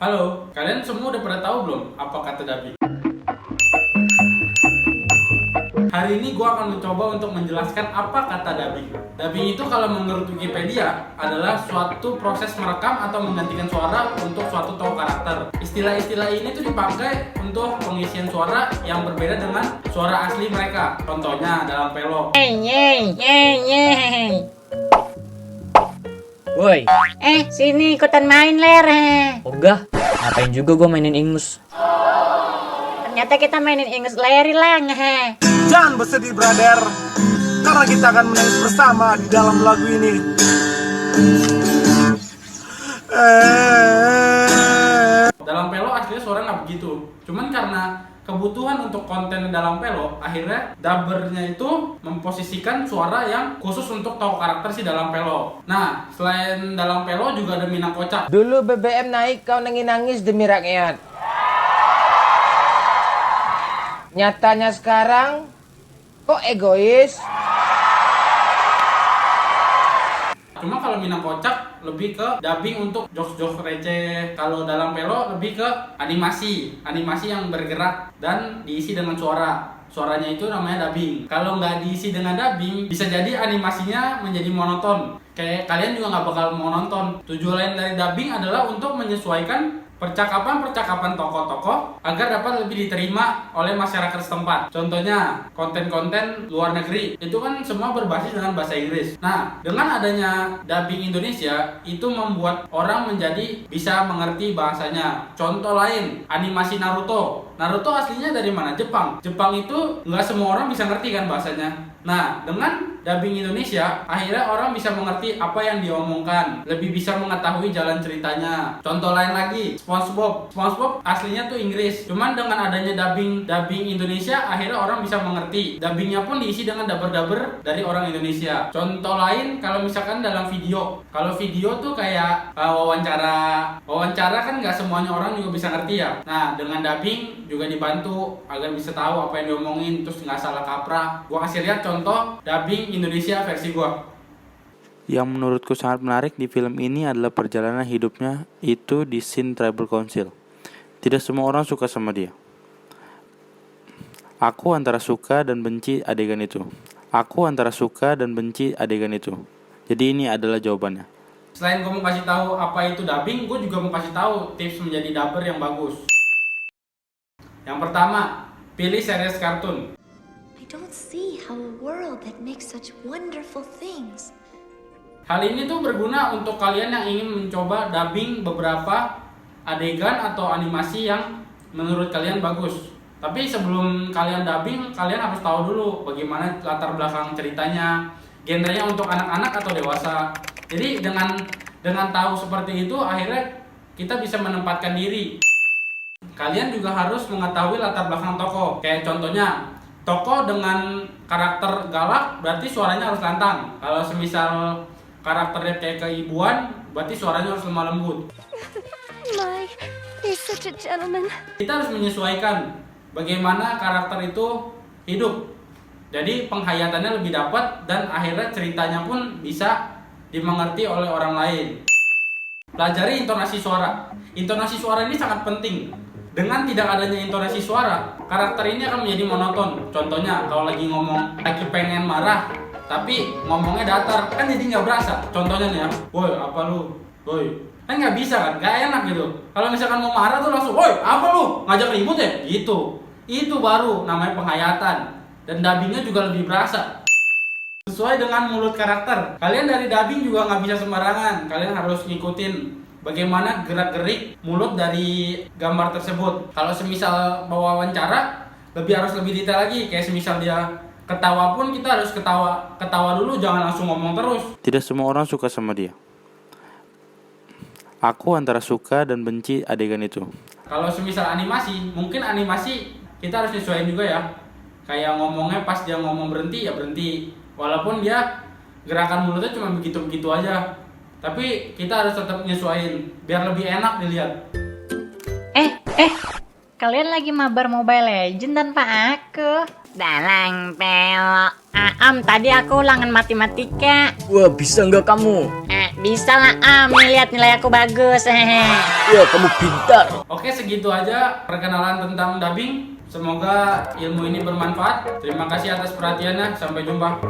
Halo, kalian semua udah pada tahu belum apa kata dubbing? Hari ini gue akan mencoba untuk menjelaskan apa kata dubbing. Dubbing itu kalau menurut Wikipedia adalah suatu proses merekam atau menggantikan suara untuk suatu tokoh karakter. Istilah-istilah ini tuh dipakai untuk pengisian suara yang berbeda dengan suara asli mereka. Contohnya dalam Pelo. Woi, Sini ikutan main ler. ogah, ngapain juga gua mainin Ingus? Ternyata kita mainin English leri lang. Jangan bersedih brother, karena kita akan menangis bersama di dalam lagu ini. Dalam Pelo aslinya suara nggak begitu. Cuman karena kebutuhan untuk konten dalam Pelo, akhirnya dubbernya itu memposisikan suara yang khusus untuk tokoh karakter si dalam Pelo. Nah, selain dalam Pelo juga ada Minang Kocak. Dulu BBM naik kau nangis-nangis demi rakyat. Nyatanya sekarang kok egois? Cuma kalau Minang Kocak lebih ke dubbing untuk jokes-jokes receh. Kalau dalam Pelo lebih ke animasi yang bergerak dan diisi dengan suara. Suaranya itu namanya dubbing. Kalau nggak diisi dengan dubbing, bisa jadi animasinya menjadi monoton. Kayak kalian juga nggak bakal mau nonton. Tujuan dari dubbing adalah untuk menyesuaikan percakapan tokoh-tokoh agar dapat lebih diterima oleh masyarakat setempat. Contohnya, konten-konten luar negeri itu kan semua berbasis dengan bahasa Inggris. Nah, dengan adanya dubbing Indonesia itu membuat orang menjadi bisa mengerti bahasanya. Contoh lain, animasi Naruto. Naruto aslinya dari mana? Jepang. Jepang itu nggak semua orang bisa ngerti kan bahasanya. Nah, dengan dubbing Indonesia, akhirnya orang bisa mengerti apa yang diomongkan, lebih bisa mengetahui jalan ceritanya. Contoh lain lagi, SpongeBob. SpongeBob aslinya tuh Inggris. Cuman dengan adanya dubbing Indonesia, akhirnya orang bisa mengerti. Dubbingnya pun diisi dengan dubber dari orang Indonesia. Contoh lain, kalau misalkan dalam video. Kalau video tuh kayak wawancara. Wawancara kan nggak semuanya orang juga bisa ngerti ya. Nah, dengan dubbing juga dibantu agar bisa tahu apa yang diomongin, terus nggak salah kaprah. Gua kasih lihat contoh dubbing Indonesia versi gua. Yang menurutku sangat menarik di film ini adalah perjalanan hidupnya itu di scene tribal council. Tidak semua orang suka sama dia. Aku antara suka dan benci adegan itu. Aku antara suka dan benci adegan itu. Jadi ini adalah jawabannya. Selain gue mau kasih tahu apa itu dubbing, gue juga mau kasih tahu tips menjadi dubber yang bagus. Yang pertama, pilih series kartun. I don't see how a world that makes such wonderful things. Hal ini tuh berguna untuk kalian yang ingin mencoba dubbing beberapa adegan atau animasi yang menurut kalian bagus. Tapi sebelum kalian dubbing, kalian harus tahu dulu bagaimana latar belakang ceritanya, genrenya untuk anak-anak atau dewasa. Jadi dengan tahu seperti itu, akhirnya kita bisa menempatkan diri. Kalian juga harus mengetahui latar belakang tokoh. Kayak contohnya, tokoh dengan karakter galak berarti suaranya harus lantang. Kalau semisal karakternya kayak keibuan, berarti suaranya harus lemah lembut. My, he's such a gentleman. Kita harus menyesuaikan bagaimana karakter itu hidup. Jadi penghayatannya lebih dapat dan akhirnya ceritanya pun bisa dimengerti oleh orang lain. Pelajari intonasi suara. Intonasi suara ini sangat penting. Dengan tidak adanya intonasi suara, karakter ini akan menjadi monoton. Contohnya, kalau lagi ngomong, lagi pengen marah, tapi ngomongnya datar, kan jadi nggak berasa. Contohnya nih ya, woi apa lu, woi, kan nggak bisa kan, nggak enak gitu. Kalau misalkan mau marah tuh langsung, woi apa lu, ngajak ribut ya, gitu. Itu baru namanya penghayatan, dan dubbingnya juga lebih berasa. Sesuai dengan mulut karakter. Kalian dari dubbing juga nggak bisa sembarangan. Kalian harus ngikutin bagaimana gerak-gerik mulut dari gambar tersebut. Kalau semisal bawa wawancara, harus lebih detail lagi. Kayak semisal dia ketawa pun kita harus ketawa dulu, jangan langsung ngomong terus. Tidak semua orang suka sama dia. Aku antara suka dan benci adegan itu. Kalau semisal animasi, mungkin animasi kita harus nyesuaiin juga ya. Kayak ngomongnya pas dia ngomong berhenti ya berhenti. Walaupun dia gerakan mulutnya cuma begitu-begitu aja. Tapi kita harus tetap nyesuaiin biar lebih enak dilihat. Kalian lagi mabar Mobile Legend tanpa aku. Dalang pelok. Am, tadi aku ulangan matematika. Wah, bisa nggak kamu? Bisa lah Am, nih lihat nilai aku bagus. Wah, kamu pintar. Oke, segitu aja perkenalan tentang dubbing. Semoga ilmu ini bermanfaat. Terima kasih atas perhatiannya. Sampai jumpa.